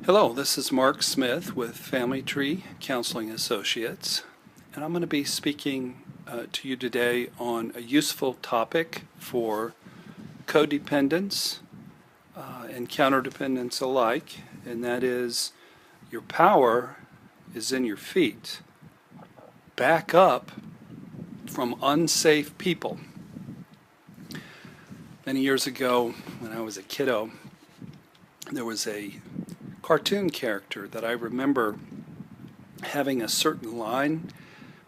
Hello, this is Mark Smith with Family Tree Counseling Associates, and I'm going to be speaking to you today on a useful topic for codependence and counterdependence alike, and that is your power is in your feet. Back up from unsafe people. Many years ago, when I was a kiddo, there was a cartoon character that I remember having a certain line,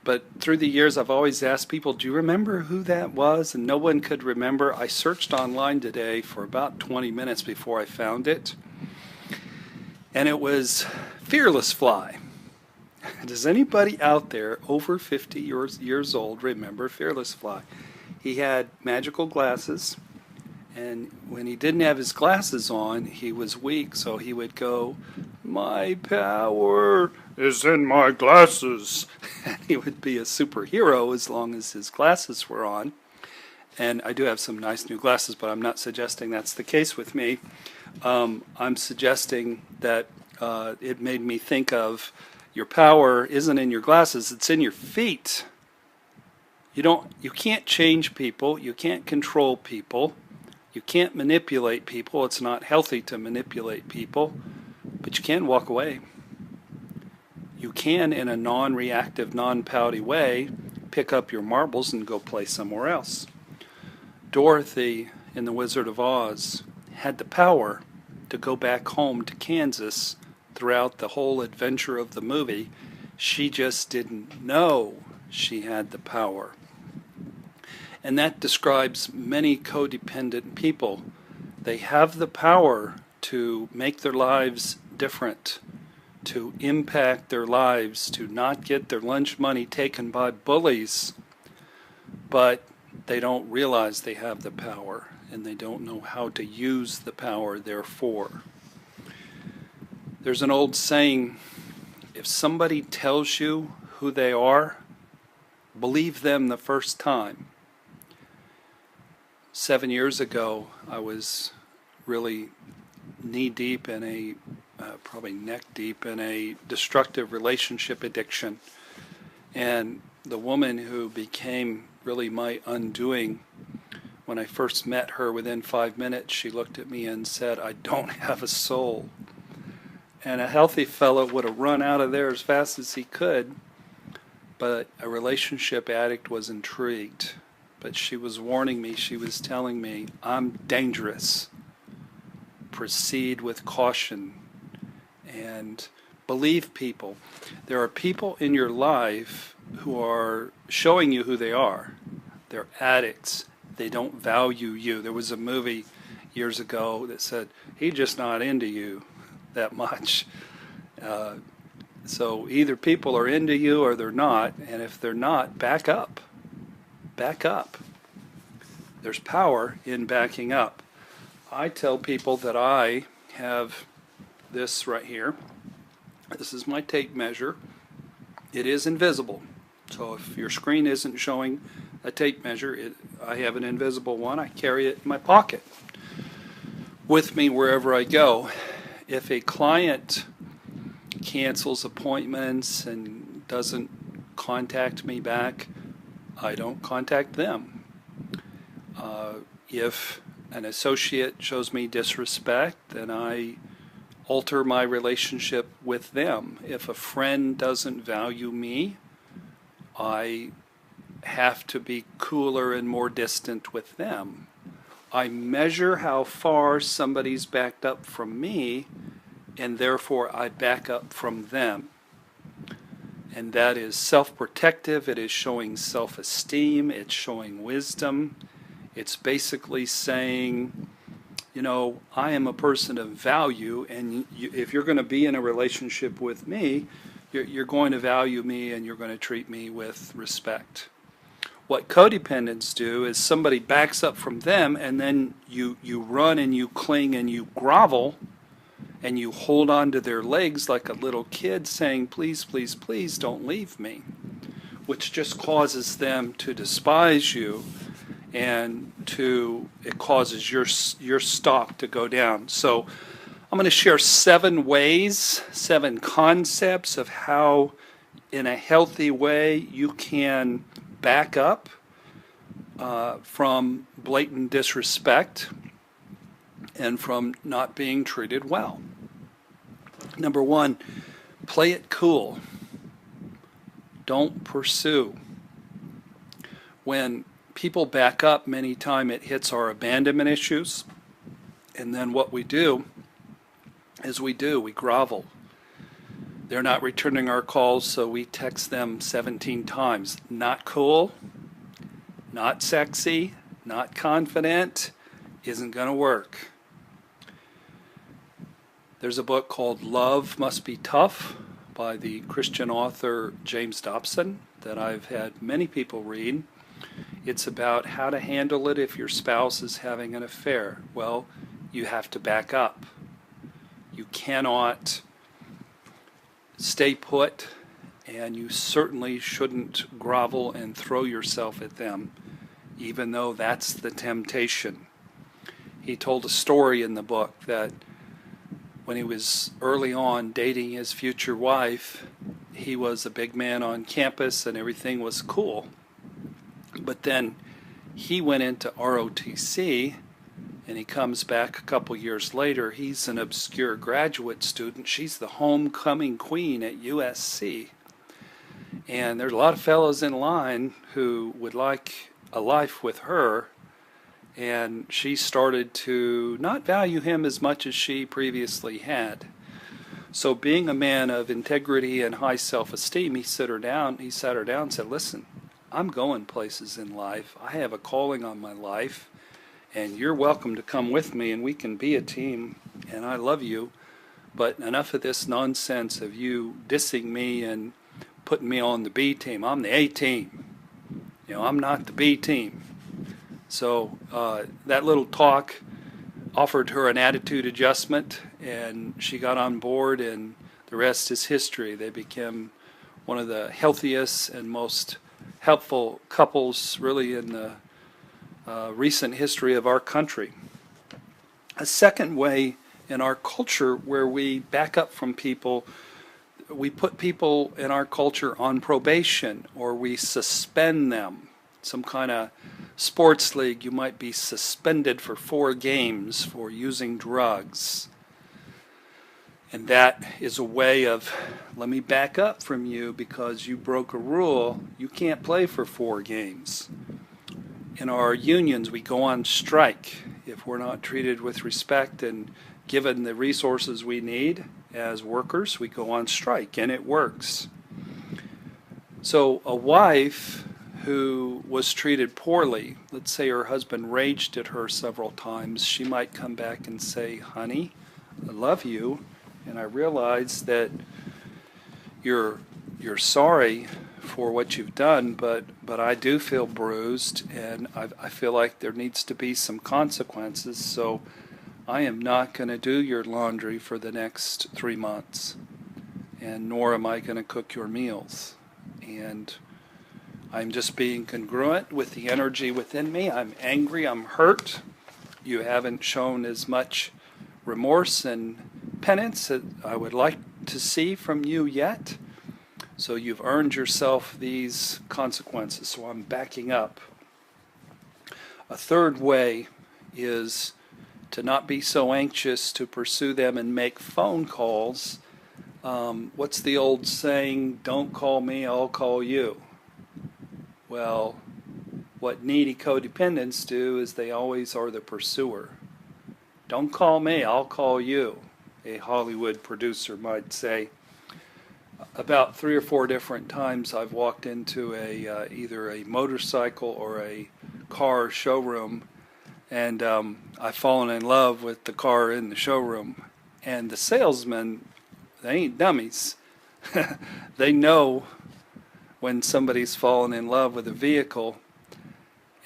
but through the years I've always asked people, do you remember who that was? And no one could remember. I searched online today for about 20 minutes before I found it, and it was Fearless Fly. Does anybody out there over 50 years old remember Fearless Fly? He had magical glasses, and when he didn't have his glasses on, he was weak, so he would go, "My power is in my glasses." And he would be a superhero as long as his glasses were on. And I do have some nice new glasses, but I'm not suggesting that's the case with me. I'm suggesting that it made me think of your power isn't in your glasses, it's in your feet. You can't change people, you can't control people. You can't manipulate people. It's not healthy to manipulate people, but you can walk away. You can, in a non-reactive, non-pouty way, pick up your marbles and go play somewhere else. Dorothy in The Wizard of Oz had the power to go back home to Kansas throughout the whole adventure of the movie. She just didn't know she had the power. And that describes many codependent people. They have the power to make their lives different, to impact their lives, to not get their lunch money taken by bullies, but they don't realize they have the power, and they don't know how to use the power therefore. There's an old saying, if somebody tells you who they are, believe them the first time. 7 years ago, I was really knee-deep in probably neck-deep in a destructive relationship addiction. And the woman who became really my undoing, when I first met her, within 5 minutes, she looked at me and said, "I don't have a soul." And a healthy fellow would have run out of there as fast as he could, but a relationship addict was intrigued. But she was warning me, she was telling me, I'm dangerous. Proceed with caution and believe people. There are people in your life who are showing you who they are. They're addicts. They don't value you. There was a movie years ago that said, he's just not into you that much. So either people are into you or they're not, and if they're not, back up. Back up. There's power in backing up. I tell people that I have this right here. This is my tape measure. It is invisible. So if your screen isn't showing a tape measure, I have an invisible one. I carry it in my pocket with me wherever I go. If a client cancels appointments and doesn't contact me back, I don't contact them. If an associate shows me disrespect, then I alter my relationship with them. If a friend doesn't value me, I have to be cooler and more distant with them. I measure how far somebody's backed up from me, and therefore I back up from them. And that is self-protective, it is showing self-esteem, it's showing wisdom. It's basically saying, I am a person of value, and if you're going to be in a relationship with me, you're going to value me and you're going to treat me with respect. What codependents do is somebody backs up from them, and then you run and you cling and you grovel, and you hold on to their legs like a little kid saying, please, please, please don't leave me, which just causes them to despise you, and it causes your stock to go down. So I'm going to share 7 ways, 7 concepts of how, in a healthy way, you can back up from blatant disrespect and from not being treated well. Number 1, play it cool. Don't pursue. When people back up, many times it hits our abandonment issues, and then what we do is we grovel. They're not returning our calls, so we text them 17 times. Not cool, not sexy, not confident, isn't going to work. There's a book called Love Must Be Tough by the Christian author James Dobson that I've had many people read. It's about how to handle it if your spouse is having an affair. Well, you have to back up. You cannot stay put, and you certainly shouldn't grovel and throw yourself at them, even though that's the temptation. He told a story in the book that when he was early on dating his future wife, he was a big man on campus and everything was cool. But then he went into ROTC, and he comes back a couple years later. He's an obscure graduate student. She's the homecoming queen at USC. And there's a lot of fellows in line who would like a life with her, and she started to not value him as much as she previously had. So being a man of integrity and high self-esteem, he sat her down and said, listen, I'm going places in life. I have a calling on my life, and you're welcome to come with me, and we can be a team, and I love you, but enough of this nonsense of you dissing me and putting me on the B team. I'm the A team. I'm not the B team. So that little talk offered her an attitude adjustment, and she got on board, and the rest is history. They became one of the healthiest and most helpful couples really in the recent history of our country. A second way in our culture where we back up from people, we put people in our culture on probation, or we suspend them. Some kind of sports league, you might be suspended for 4 games for using drugs. And that is a way of, let me back up from you because you broke a rule. You can't play for 4 games. In our unions, we go on strike. If we're not treated with respect and given the resources we need as workers, we go on strike, and it works. So a wife who was treated poorly, let's say her husband raged at her several times, she might come back and say, honey, I love you, and I realize that you're sorry for what you've done, but I do feel bruised, and I feel like there needs to be some consequences, so I am not going to do your laundry for the next 3 months, and nor am I going to cook your meals. And I'm just being congruent with the energy within me. I'm angry, I'm hurt. You haven't shown as much remorse and penance that I would like to see from you yet. So you've earned yourself these consequences, so I'm backing up. A third way is to not be so anxious to pursue them and make phone calls. What's the old saying? Don't call me, I'll call you. Well, what needy codependents do is they always are the pursuer. Don't call me, I'll call you, a Hollywood producer might say. About 3 or 4 different times I've walked into either a motorcycle or a car showroom, and I've fallen in love with the car in the showroom. And the salesmen, they ain't dummies. They know when somebody's fallen in love with a vehicle,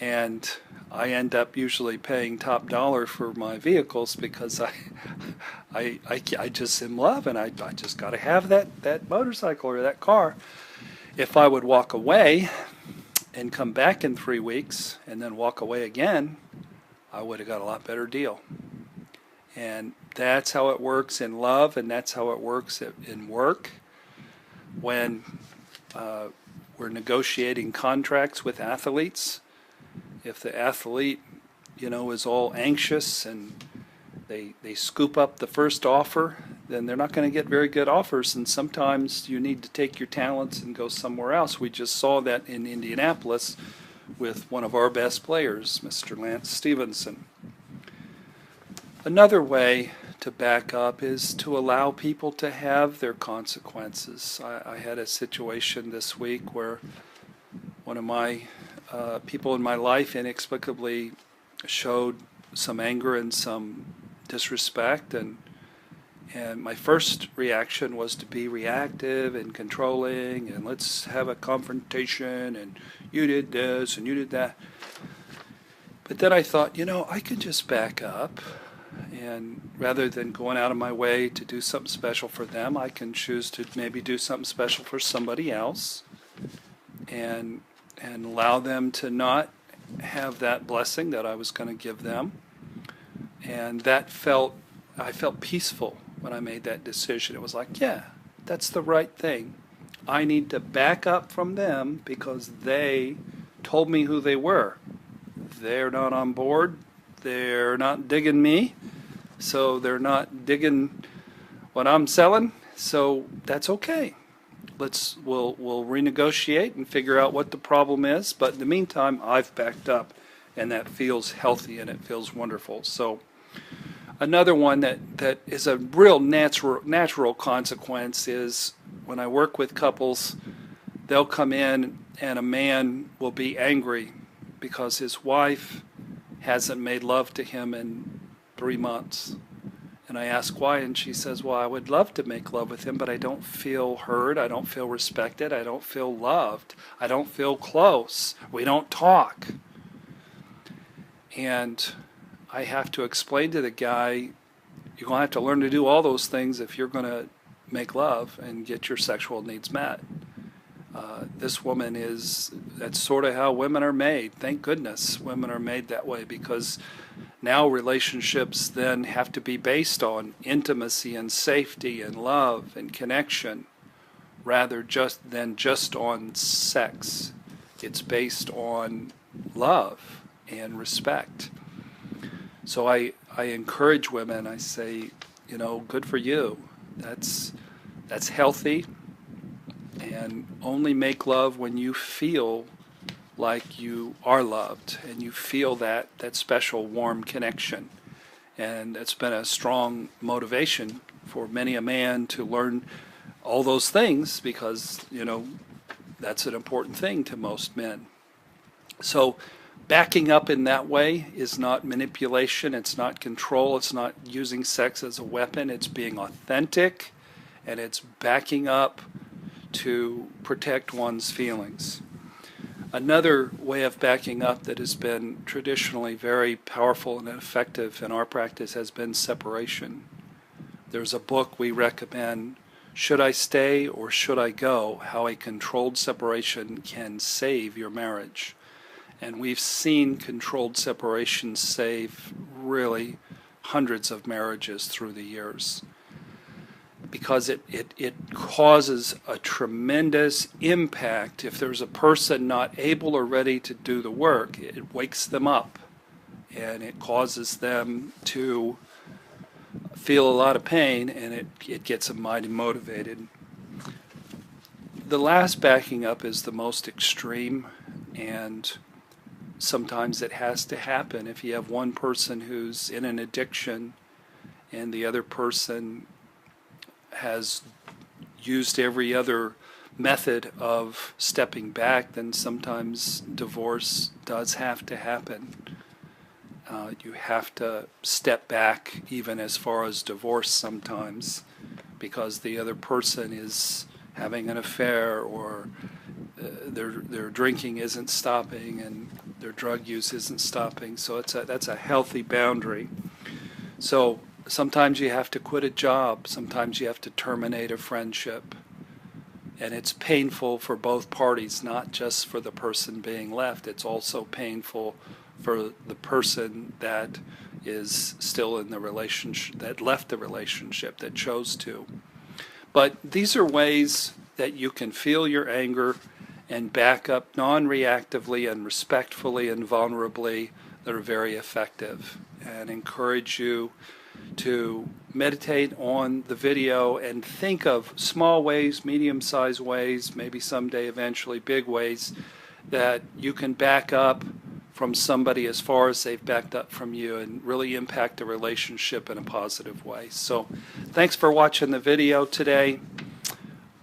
and I end up usually paying top dollar for my vehicles because I just am in love, and I just got to have that motorcycle or that car. If I would walk away and come back in 3 weeks and then walk away again, I would have got a lot better deal. And that's how it works in love, and that's how it works in work. When we're negotiating contracts with athletes, if the athlete, is all anxious and they scoop up the first offer, then they're not going to get very good offers, and sometimes you need to take your talents and go somewhere else. We just saw that in Indianapolis with one of our best players, Mr. Lance Stevenson. Another way to back up is to allow people to have their consequences. I had a situation this week where one of my people in my life inexplicably showed some anger and some disrespect, and my first reaction was to be reactive and controlling, and let's have a confrontation, and you did this and you did that. But then I thought, I could just back up, and rather than going out of my way to do something special for them, I can choose to maybe do something special for somebody else, and allow them to not have that blessing that I was going to give them. And I felt peaceful when I made that decision. It was like, yeah, that's the right thing. I need to back up from them because they told me who they were. They're not on board. They're not digging me. So they're not digging what I'm selling. So that's okay. We'll renegotiate and figure out what the problem is. But in the meantime, I've backed up, and that feels healthy and it feels wonderful. So another one that is a real natural consequence is when I work with couples, they'll come in and a man will be angry because his wife hasn't made love to him in 3 months. And I ask why, and she says, well, I would love to make love with him, but I don't feel heard, I don't feel respected, I don't feel loved, I don't feel close, we don't talk. And I have to explain to the guy, you're going to have to learn to do all those things if you're going to make love and get your sexual needs met. This woman that's sort of how women are made. Thank goodness women are made that way, because now relationships then have to be based on intimacy and safety and love and connection rather than just on sex. It's based on love and respect. So I encourage women. I say, good for you. That's healthy. And only make love when you feel like you are loved and you feel that special warm connection. And it's been a strong motivation for many a man to learn all those things because, that's an important thing to most men. So backing up in that way is not manipulation, it's not control, it's not using sex as a weapon, it's being authentic, and it's backing up to protect one's feelings. Another way of backing up that has been traditionally very powerful and effective in our practice has been separation. There's a book we recommend, Should I Stay or Should I Go? How a Controlled Separation Can Save Your Marriage. And we've seen controlled separation save really hundreds of marriages through the years, because it causes a tremendous impact. If there's a person not able or ready to do the work, it wakes them up and it causes them to feel a lot of pain, and it gets them mighty motivated. The last backing up is the most extreme, and sometimes it has to happen. If you have one person who's in an addiction and the other person has used every other method of stepping back, then sometimes divorce does have to happen. You have to step back even as far as divorce sometimes, because the other person is having an affair, or their drinking isn't stopping and their drug use isn't stopping. So that's a healthy boundary. So sometimes you have to quit a job. Sometimes you have to terminate a friendship. And it's painful for both parties, not just for the person being left. It's also painful for the person that is still in the relationship, that left the relationship, that chose to. But these are ways that you can feel your anger and back up non-reactively and respectfully and vulnerably that are very effective, and encourage you to meditate on the video and think of small ways, medium-sized ways, maybe someday eventually big ways that you can back up from somebody as far as they've backed up from you and really impact the relationship in a positive way. So thanks for watching the video today.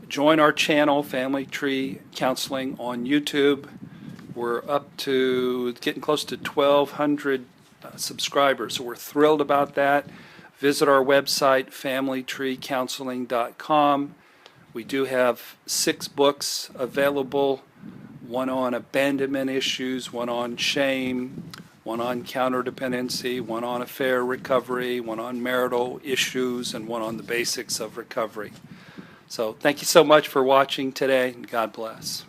Join our channel, Family Tree Counseling, on YouTube. We're up to getting close to 1,200 subscribers, so we're thrilled about that. Visit our website, familytreecounseling.com. We do have 6 books available, one on abandonment issues, one on shame, one on counterdependency, one on affair recovery, one on marital issues, and one on the basics of recovery. So thank you so much for watching today, and God bless.